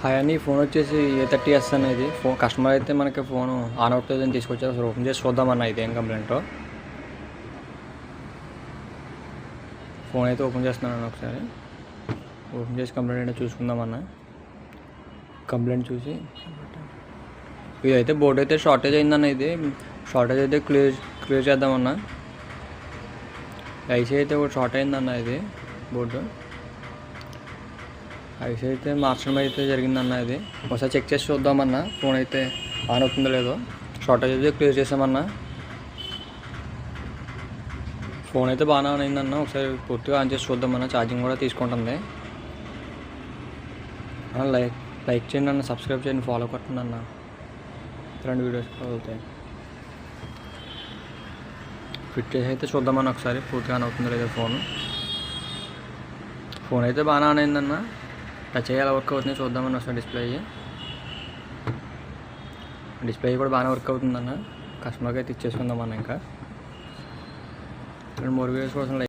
Hi అండి, phone వచ్చేసి A30s అనేది కస్టమర్ అయితే మనకి ఫోన్ ఆన్ అవుతుందని తీసుకొచ్చారు. అసలు ఓపెన్ చేసి చూద్దామన్న ఇది ఏం కంప్లైంటో. ఫోన్ అయితే ఓపెన్ చేస్తున్నాను, ఒకసారి ఓపెన్ చేసి కంప్లైంట్ ఏంటో చూసుకుందామన్నా. కంప్లైంట్ చూసి ఇది అయితే బోర్డు అయితే షార్టేజ్ అయిందన్న. ఇది షార్టేజ్ అయితే క్లియర్ చేద్దామన్నా. ఐసీ అయితే ఒకటి షార్ట్ అయిందన్న. ఇది బోర్డు ఐసీ అయితే మార్చడం అయితే జరిగిందన్న. ఇది ఒకసారి చెక్ చేసి చూద్దామన్నా, ఫోన్ అయితే ఆన్ అవుతుందో లేదో. షార్టేజ్ అయితే క్లియర్ చేసామన్నా. ఫోన్ అయితే బాగానే ఆన్ అయిందన్న. ఒకసారి పూర్తిగా ఆన్ చేసి చూద్దామన్నా. ఛార్జింగ్ కూడా తీసుకుంటుంది. లైక్ చేయండి అన్న, సబ్స్క్రైబ్ చేయండి, ఫాలో కొట్టండి అన్న. ఇలాంటి వీడియోస్ అవుతాయి. ఫిట్ చేసి అయితే చూద్దామన్న, ఒకసారి పూర్తిగా ఆన్ అవుతుందో లేదో. ఫోన్ అయితే బాగానే ఆన్ అయిందన్న. టచ్ అయ్యి ఎలా వర్క్ అవుతుంది చూద్దామని ఒకసారి డిస్ప్లే కూడా బాగానే వర్క్ అవుతుందన్న. కస్టమర్కి అయితే ఇచ్చేసుకుందామన్న. ఇంకా 2-3 వీడియోస్ కోసం